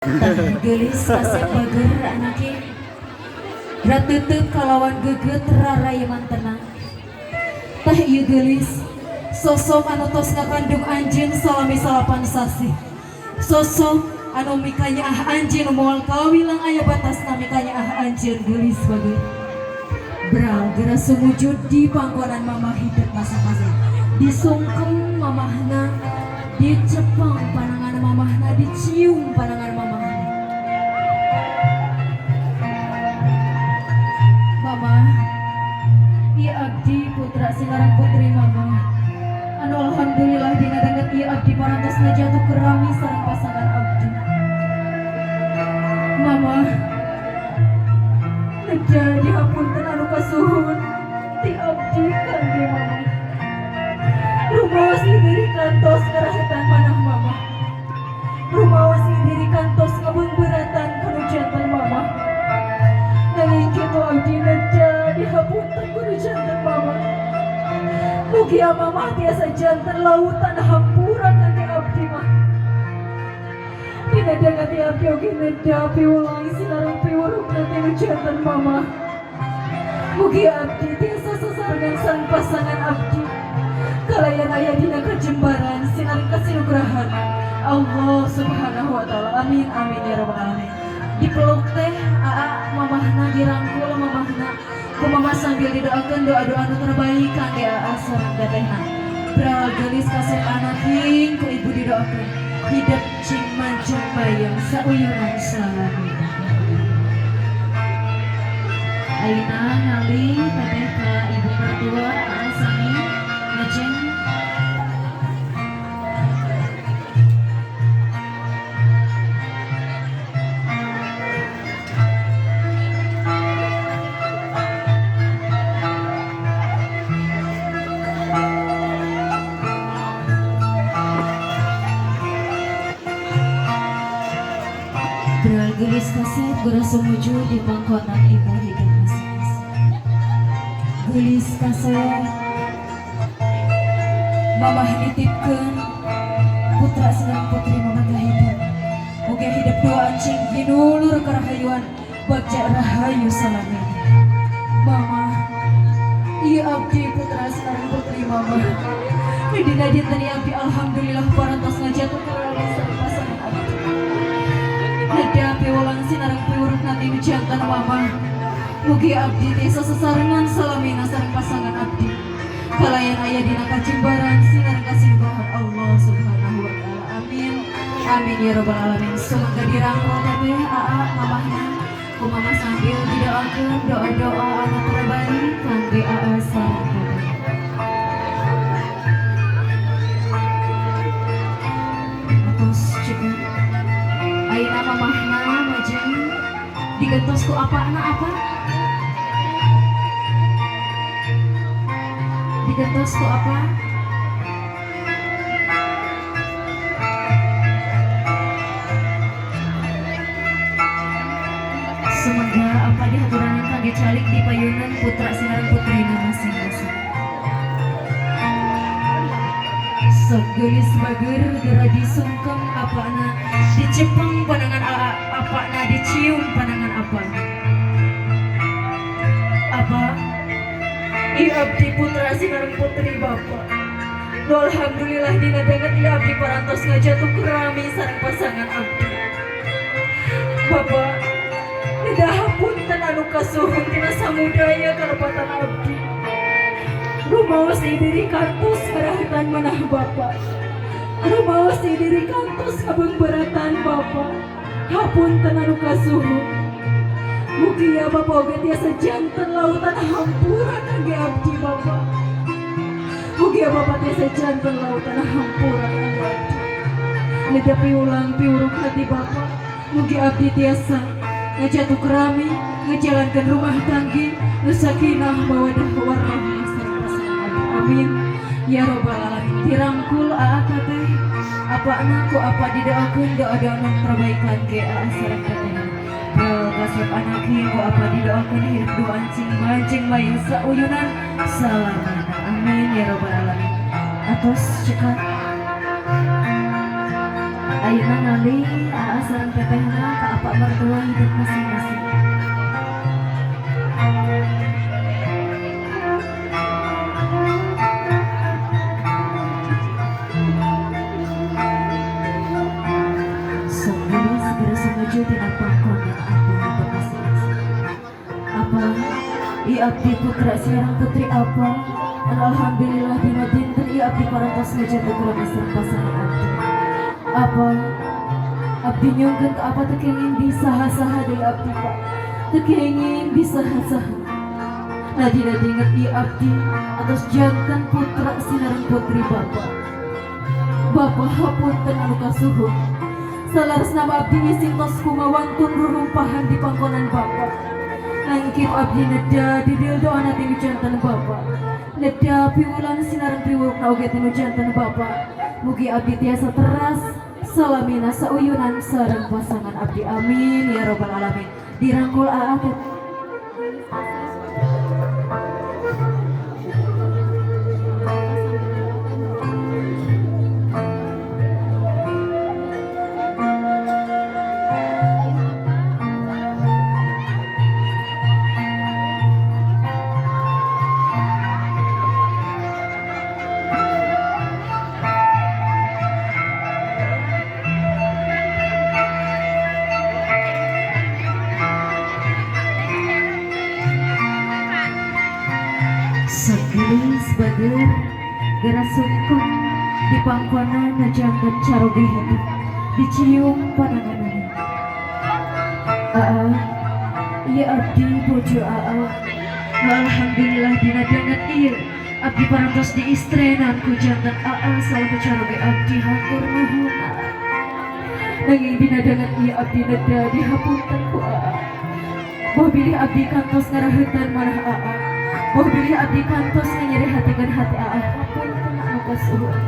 Gelis kasep bager anaknya rateuteuk kalawan geget raraya mantenang tah ieu gelis sosok anu tos ngakandung anjeun salami salapan sasi sosok anu mikanya anjeun moal kawilang aya batasna mikanya anjeun gelis bager bral geura sumujud di panggonan mamah hidup masing-masing disungkem mamahna dicepang panangan mamahna dicium panangan mamahna mama ieu abdi putra sinarang putri mama anu alhamdulillah dina danget ieu abdi parantosna jatuh ke rami sareng pasangan abdi mama nedda dihapunten anu kasuhun ti abdi kangge mama rumaos diri kantos ngarahetan manah mama rumaos diri kantos ngabeungbeuratan kanu janten mama nanging kitu abdi nedda dihapunten kudu janten mama mugi mama tiasa janten lautan hampura kangge abdi mah dina danget abdi oge nedda piulang sinareng piwuruk nanti nu janten mama mugi abdi tiasa sasarengan sang pasangan abdi kalayan aya dina kajembaran sinareng kasinugrahan Allah subhanahu wa ta'ala amin amin ya rabbal alamin dipeluk teh aa mamahna dirangkul mamahna ku mama sambil didoakeun doa-doa anu terbaik kangge aa sareng tetehna bral geulis kasep anaking ku ibu didoakeun hidup cing mancung bayang sauyunan salami ayeuna ngali teteh ka ibu mertua aa sami ngajeng beral gelis kasep geura sumujud di pangkonan ibu hidup masing-masing gelis kasep mamah nitipkeun putra sinareng putri mamah hidup muga hidup doa cing hinulur karahayuan bagja rahayu salamin mama ieu abdi putra sinareng putri mamah dina dinten ieu abdi alhamdulillah parantos ngajatuh ka rami sareng pasangan abdi nedda piwulang sinareng piwuruk nanti nu janten mamah mugi abdi tiasa sasarengan salamina sareng pasangan abdi kalayan aya dina kajembaran sinareng kasinugrahan Allah subhanahu wa ta'ala amin amin ya rabbal alamin sumangga dirangkul teteh aa mamahna ku mama sambil didoakeun doa-doa anu terbaik kangge aa sareng teteh atos cukup ayeuna mamahna majeng digentos ku apana apa digentos ku apa semoga apa dihaturan kangge calik di payunan putra sinareng putrina masing-masing sok geulis bager geura disungkem apana dicepeng panangan apana dicium panangan apana apa ieu abdi putra sinareng putri bapa nu alhamdulillah dina danget ieu abdi parantos ngajatuh ke rami sareng pasangan abdi bapa nida hapunten anu kasuhun tina samudaya kalepatan abdi rumaos diri kantos ngarahetan manah bapa rumaos diri kantos kabeungbeuratan bapa hapunten anu kasuhun mugi ya bapa oge tiasa janten lautan hampura kangge abdi bapa mugi ya bapa tiasa janten lautan hampura kangge abdi nedda piulang piuruk hati bapa mugi abdi tiasa ngajatuh ke rami ngajalankeun rumah tangga nu sakinah mawaddah warahmah sareng pasangan abdi amin ya rabbal alamin dirangkul aa teteh apana ku apa didoakeun doa-doa anu terbaik kangge aa sareng teteh bral kasep anaknya ku apa didoakeun hidup doa cing mancing mayang sauyunan salamana amin ya rabbal alamin atos cekat ayeuna ngalih aa sareng tetehna ka apa mertua hidup masing-masing. Segera segera sumuju tina pangkonan apa hidup masing-masing. Apa i abdi putra sareng putri apa alhamdulillah dina dinten i abdi parantos ngajatuh kurang sareng pasangan abdi. Apa abdi nyongkeun ka apa teu kenging disaha-saha deui abdi Pak. Teu kenging disaha-saha. Nadina diinget i abdi atas jantan putra sinareng putri Bapak. Bapak hapunten anu kasuhun. Salaras nama abdi ngising tos kumawantun rurumpahan di pangkonan Bapak. Nangkip abdi neda didil doana tinu jantan Bapak. Neda piwulan sinareng piwulukna oge tinu jantan Bapak. Mugi abdi tiasa teras salamina sauyunan sareng pasangan abdi amin ya robbal alamin. Dirangkul aa segelis bager geras sungkung di pangkonan najangan caroge hidup dicium pananganan. Aa iya abdi bojo aa alhamdulillah dina dangan ieu abdi parantos diistrenan ku jantan aa salaku caroge abdi hatur nuhun aa. Nanging dina dangan ieu abdi neda dihapunten ku aa. Boh bilih abdi kantos ngarahetan marah aa. Boh bilih abdi kantos nyerehatekeun hati aa hapunten anu kasuhun.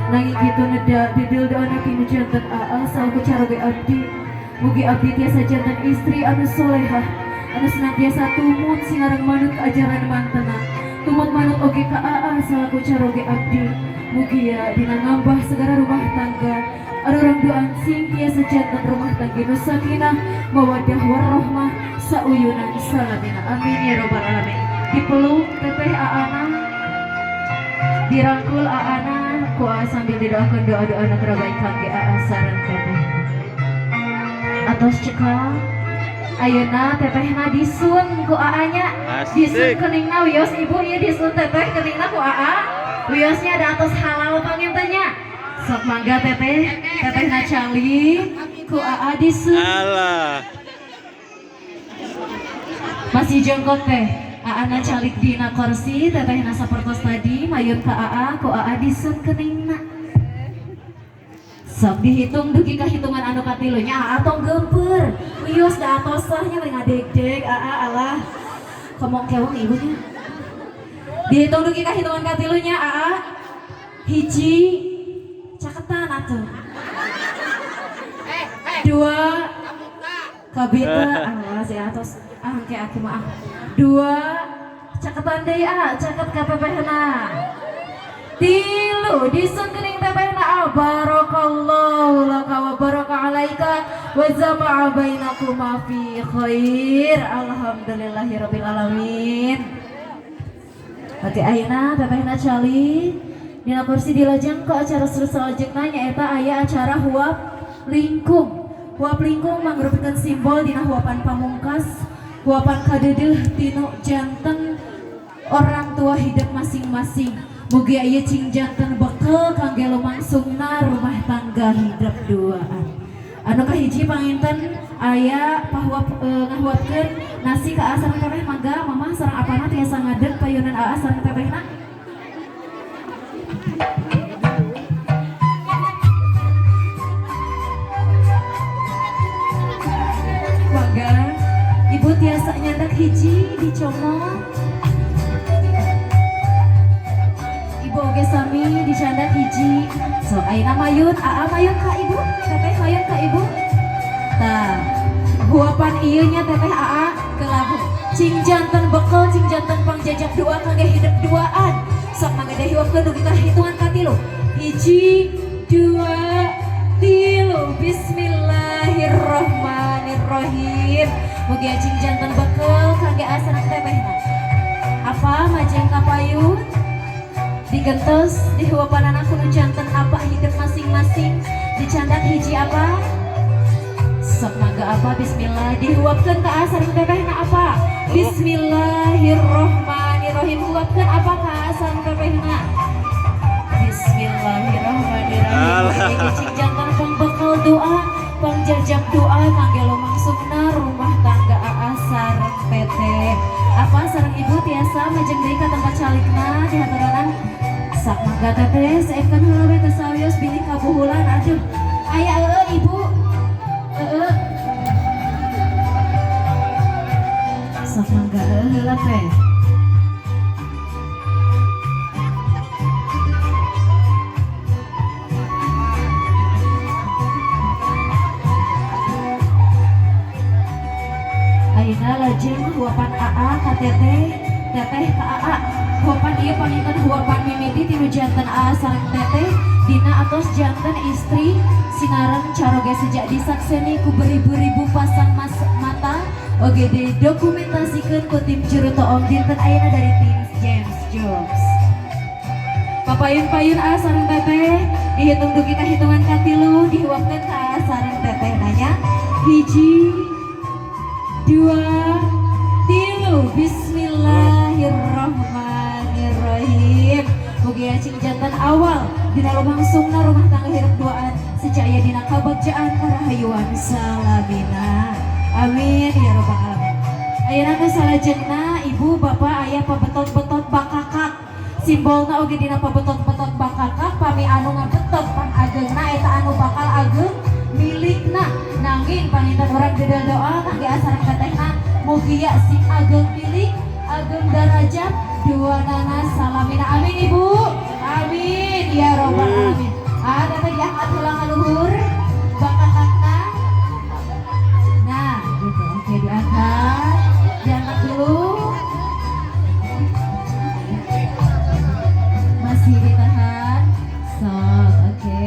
Nanging kitu neda didil doana tinu jantan aa salaku caroge abdi. Mugi abdi tiasa jantan istri anu solehah anu senantiasa tumut sinareng manut ajaran mantena. Tumut manut oge ka aa salaku caroge abdi. Mugi ya dina ngambah segala rumah tangga arurang doan sing tiasa jantan rumah tangga nu sakinah mawaddah warahmah sauyunan salamina amin ya robbal alamin. Dipeluk teteh aana dirangkul aana ku aa sambil didoakeun doa-doa nu terbaik kangge aa sareng teteh. Atos cekal ayeuna tetehna disun ku aanya. Disun keningna wios ibu ieu disun teteh keningna ku aa. Wiosnya ada atos halal pangintennya. Sok mangga tetehna cali ku aa disun. Alah. Masih jongkok teh. Aana calik dina kursi tetehna sapertos tadi mayun ka aa ku aa disun keningna. Sok dihitung dugi kahitungan anu katilunya aa tong gempeur. Wios da atosahnya we ngadeg-deg aa alah. Komong kewong ibunya. Dihitung dugi kahitungan katilunya aa. Hiji caketan atuh. Dua kabita alah si atos angke aku mah. Dua caketan deui aa caket ka pepehna. Tilu disun kening tetehna barakallahu laka wa baraka alaika wa jama'a bainakuma fi khair alhamdulillahirabbil alamin. Oke ayeuna tetehna cali dina kursi dilajeng ke acara salajengna nyaeta aya acara huap lingkung. Huap lingkung mangrupikeun simbol dina huapan pamungkas, huapan kadeudeuh tinu janten orang tua hidup masing-masing. Mugi aya cing janten bekel kangge lumangsungna rumah tangga hidup duaan. Anu kahiji panginten aya pahuap ngahuapkeun nasi ka aa sareng teteh mangga mamah sareng apana tiasa ngadeg payunan aa sareng tetehna. Mangga ibu tiasa nyandak hiji dicomot. Oge sami dicandak hiji. So ayeuna mayun aa mayun ka ibu, teteh mayun ka ibu. Tah, huapan ieu nya teteh aa ke labu. Cing janten bekel, cing janten pangjajak doa kangge hidup duaan. Sok mangga deui hiwapkeun dugi ka hitungan katilu. Hiji, dua, tilu. Bismillahirrahmanirrahim. Mugi ajeng janten bekel kangge asana tetehna. Apa majeng kapayun digentos dihuapanana kudu janten apa hidup masing-masing dicandak hiji apa sok mangga apa bismillah dihuapkeun ka asana tetehna apa bismillahirrahmanirrahim huapkeun apa ka asana tetehna bismillahirrahmanirrahim hiji janten pembekal doa pangjajak doa kangge lumangsungna rumah tangga aa sareng teteh apa sareng ibu tiasa majeng deui ka tempat calikna di hataran sak mangga teteh saepkeun heula we kesawios bilih kabuhulan aduh aya ibu sak mangga heula teh ayeuna lajeng huapan AA ka teteh ka AA huapan ieu panginten huapan mimiti tinu janten AA sareng teteh dina atos janten istri sinareng caroge sejak disakseni ku beribu-ribu pasang mata oge didokumentasikeun ku tim juru toong dinten ayeuna dari tim James Jobs papayun-payun AA sareng teteh dihitung dugi ka hitungan katilu dihuapkeun ka AA sareng teteh nanya hiji dua tilu bismillahirrahmanirrahim mugi acing jantan awal dina lumangsungna rumah tangga hirup duaan sejak aya dina kabagjaan karahayuan salamina amin ya rabbal alamin ayeuna teh salajengna ibu bapak aya pabetot-betot bakakak simbolna oge dina pabetot-betot bakakak pami anu ngabetot pan ageungna eta anu bakal ageng milikna nanging panginten urang dedel doa kangge asareng tetehna mugi ya sing ageng milik ageng darajat duanana salamina amin ibu amin ya robbal alamin teteh diangkat heula ka luhur bakakakna nah gitu oke diangkat dulu masih ditahan sok oke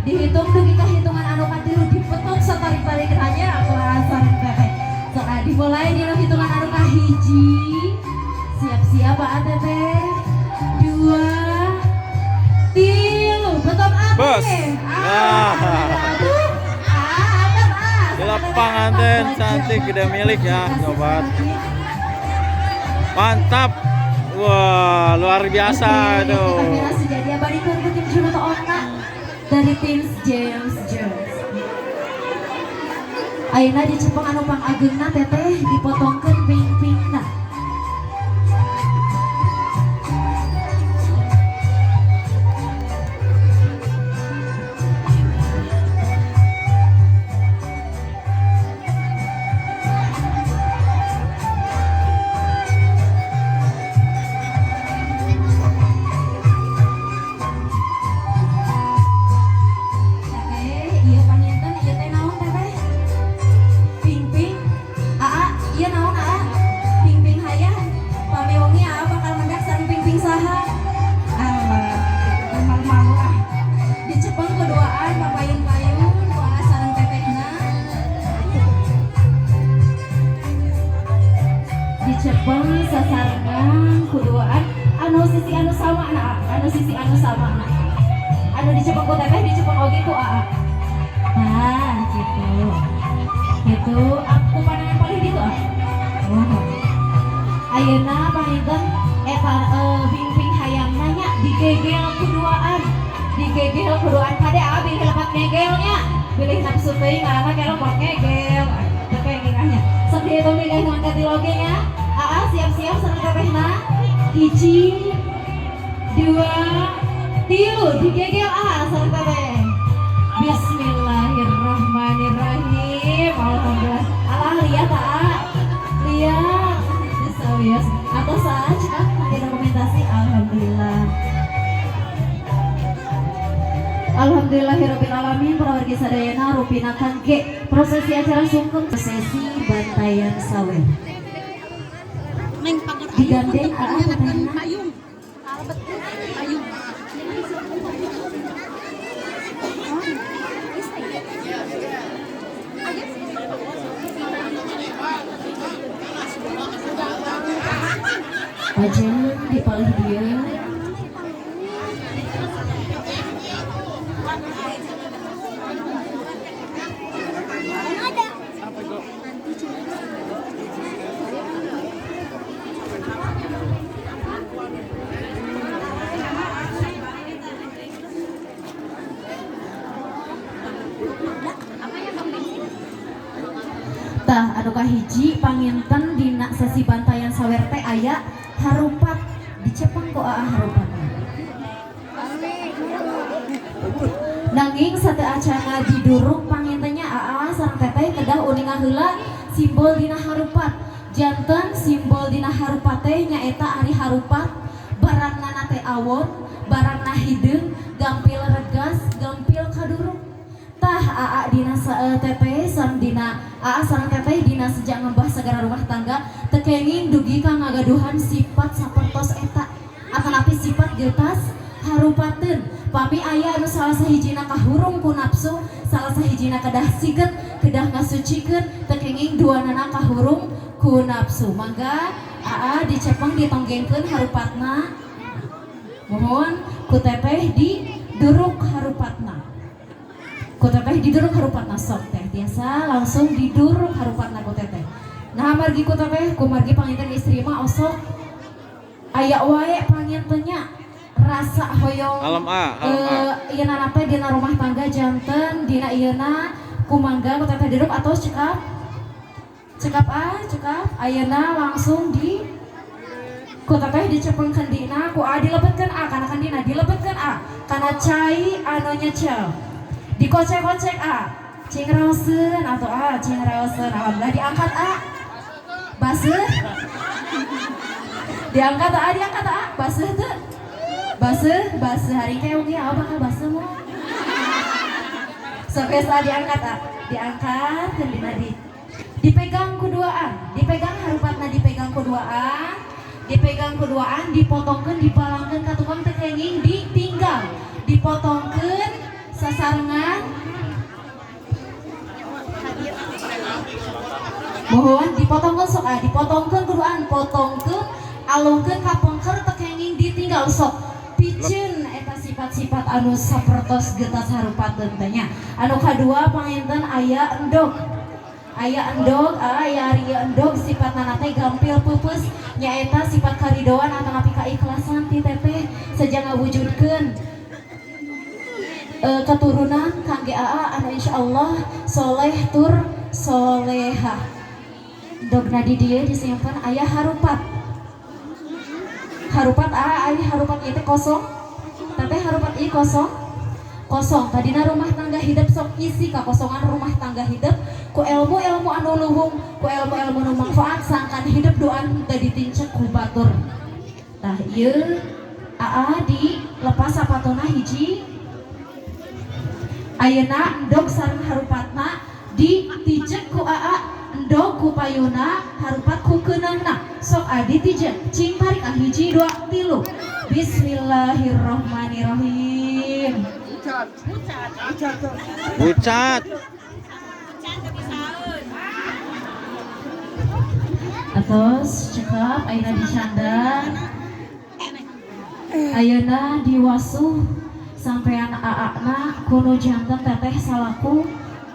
dihitung tuh kita hitungan anu katilu dipetot satarik-tarik hanya aku asareng teteh sok dimulai dina hitungan anu kahiji siap-siap Pak teteh dua tilu betot bos lapangan ten cantik gede milik ya sobat mantap wah luar biasa tuh dari tim James Jones ayeuna di Cepeng anu pang ageungna teteh dipotongkeun ping-pingna Cepeng sasarengan kuduaan anu sisi anu sama anu di Cepeng ku teteh di Cepeng oge ku AA nah gitu aku pandangan paling gitu ayeuna panginten eta ping-ping hayang nanya digegel kuduaan kade abi lepat ngegelnya pilih nafsu teuing ngaranna kelok pot ngegel teh ngingahnya sok dihitung di hitungan katilogenya AA siap-siap sareng tetehna hiji dua tilu digegel AA sareng teteh bismillahirrahmanirrahim alhamdulillah Allah lihat AA lihat sawios atau saja pakai dokumentasi alhamdulillah alhamdulillahirabbil alamin para wargi sadayana rupinakan ge prosesi acara sungkem prosesi bantayan sawer digandeng AA tetehna payung payung Aja dipalih dia. Tah anu kahiji panginten dina sesi bantayan sawer teh aya harupat dicepeng ku aa harupat. Nanging sate acana diduruk pangintennya aa sareng teteh kedah uninga heula simbol dina harupat. Janten simbol dina harupat teh nyaeta ari harupat barangna teh awon, barangna hideung, gampil regas, gampil kaduruk. Tah aa dina teteh sareng dina aa sareng teteh dina sejak ngembah sagara rumah tangga tekenging dugi ka ngagaduhan sifat sapertos eta atanapi sifat geutas harupateun pami aya anu salah sahijina kahurung ku nafsu, salah sahijina kedah siget kedah ngasucikeun tekenging duanana kahurung ku nafsu. Mangga aa dicepeng ditonggengkeun harupatna mohon ku teteh diduruk harupatna. Ku teteh diduruk harupatna sok teh biasa langsung diduruk harupatna ku teteh. Nah margi ku teteh ku margi panginten istri mah osok aya wae pangintennya rasa hoyong ieu na teh dina rumah tangga janten dina ieuna ku mangga ku teteh duduk atau cekap ayeuna langsung di ku teteh dicepengkeun dina ku dilebetkeun kana kan dina dilebetkeun kana cai anu nyecel dikocek-kocek cing raoseun atau cing raoseun alhamdulillah diangkat baseuh diangkat baseuh teu baseuh hari ke oge bakal baseuh mah sok geus diangkat keun dina dipegang kuduaan dipegang harupatna dipegang kuduaan dipotongkeun dipalangkeun ka tukang teh kenging ditinggal dipotongkeun sasarengan mohon dipotongkeun sok dipotongkeun kuduaan potongkeun alungkeun ka pengker tekenging ditinggal sok piceun eta sifat-sifat anu sapertos geutas harupateun teh nya. Anu kadua panginten aya endog aya ari endog sifatna teh gampil peupeus nyaeta sifat karidoan atanapi kaikhlasan ti teteh saja ngawujudkeun keturunan kangge aa anu insyaallah soleh tur solehah. Dogna di dieu disimpen aya harupat aya harupat ieu teh kosong teteh harupat ieu kosong tadina rumah tangga hidup sok isi kakosongan rumah tangga hidup ku ilmu anu luhung ku ilmu nu manfaat sangkan hidup doan teu ditincek ku batur. Tah ieu aa dilepas sapatona hiji ayeuna endog sareng harupatna ditijek ku aa endog ku payuna harupat ku keunangna sok ditijek cing tarik hiji 2 3 bismillahirrahmanirrahim bucat atos cekap ayeuna dicandang ayeuna diwasuh sampean aakna kuno janten teteh salaku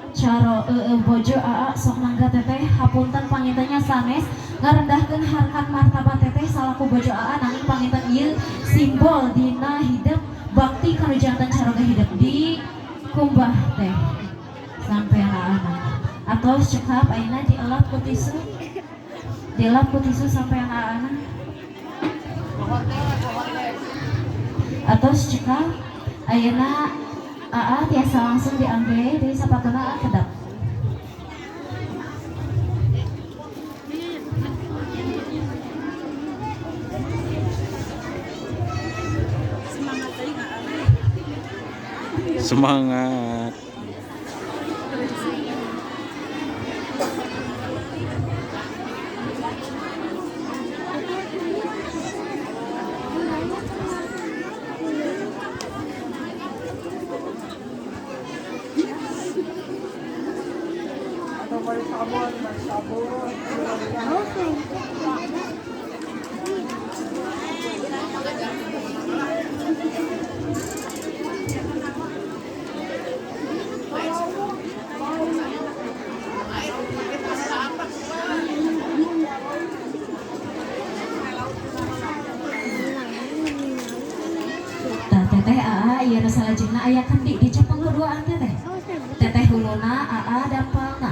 cara bojo aa sok mangga teteh hapunten pangintennya sanes ngarendahkeun harkat martabat teteh salaku bojo aa nanging panginten ieu simbol dina hidup bakti kanu janten caroga hidup di kumbah teh sampean aana atau cekap ayeuna dielap ku tisu sampean aana atau cekap ayeuna aa tiasa langsung diambil dari sapatuna kedap. Semangat. Tah teteh aa ieu nu salajengna aya kendi di cepeng kuduaan teteh. Teteh huluna aa dampalna.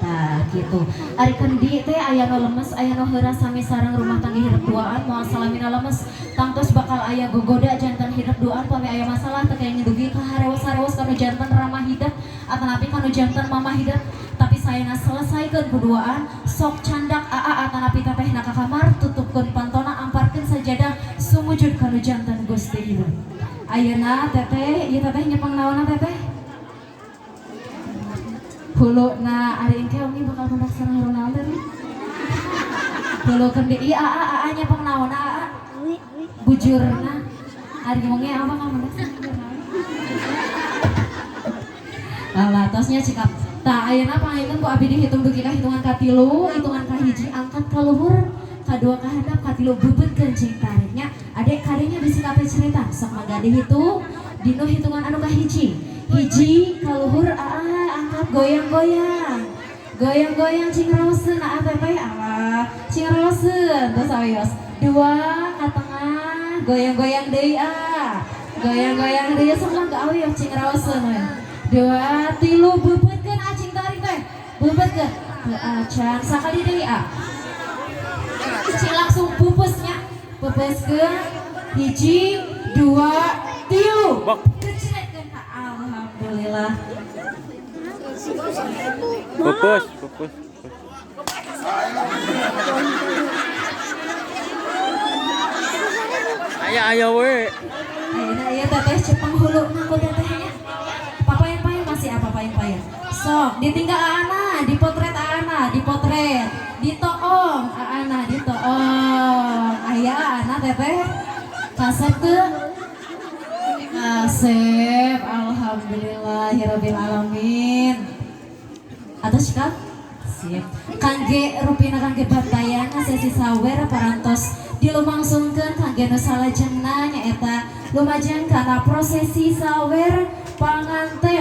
Tah gitu. Ari kendi teh aya nu lemes, aya nu heuras sami sareng rumah tangga hirup duaan moal salamina lemes. Tangtos bakal aya gogoda jantan hirup duaan pami aya masalah teh kaya ngedugi ka harewas-harewas kanu jantan ramah hidup atanapi kanu jantan mamah hidup. Tapi sayangna selesaikeun kuduaan sok candak aa atanapi tetehna ka kamar tutupkeun pantona amparkeun sajadah sumujud kanu jantan Gusti hidup. Ayeuna teteh, ieu teteh nyepeng naonna teteh? Huluna ari engke umi bakal mendak sareng Ronaldo teh. Hulu kendi ieu aa nyepeng naonna aa? Bujurna. Ari ngomongnya apa ka mendak sareng Ronaldo? Alah tosnya cikap. Tah ayeuna pangaikeun ku abdi dihitung dugi ka hitungan ka 3, hitungan ka 1 angkat ka luhur, ka 2 ka handap, ka 3 bebeutkeun cing tariknya. Adek kadenya bisi kabeh cerita sok mangga dihitung dinu hitungan anu ka 1. 1 ka luhur angkat goyang-goyang. Goyang-goyang cing raoseun teh teh alah cing raoseun tos aweos. 2 ka tengah goyang-goyang deui goyang-goyang deui sok mangga aweos cing raoseun we. 2 3 bebeutkeun cing tarik teh. Bebeutkeun. Can sakali deui cing langsung pupusnya. Pupuskeun 1 2 3. Bok. Kecretkeun ka alhamdulillah. Pupus, pupus. Aya we. Ayeuna ieu teteh cepeng huluna ku tetehnya. Papayan-payan masih apa payan-payan. Sok ditinggal aana, dipotret aana, dipotret. Ditoong aana, ditoong. Aya aana teteh. Kasep teu? Kasep. Alhamdulillahirabbil alamin. Atos sikap? Sip. Kangge rupina kangge bantayana sesi sawer parantos dilumangsungkeun kangge nu salajengna nyaeta lumajeng kana prosesi sawer panganten.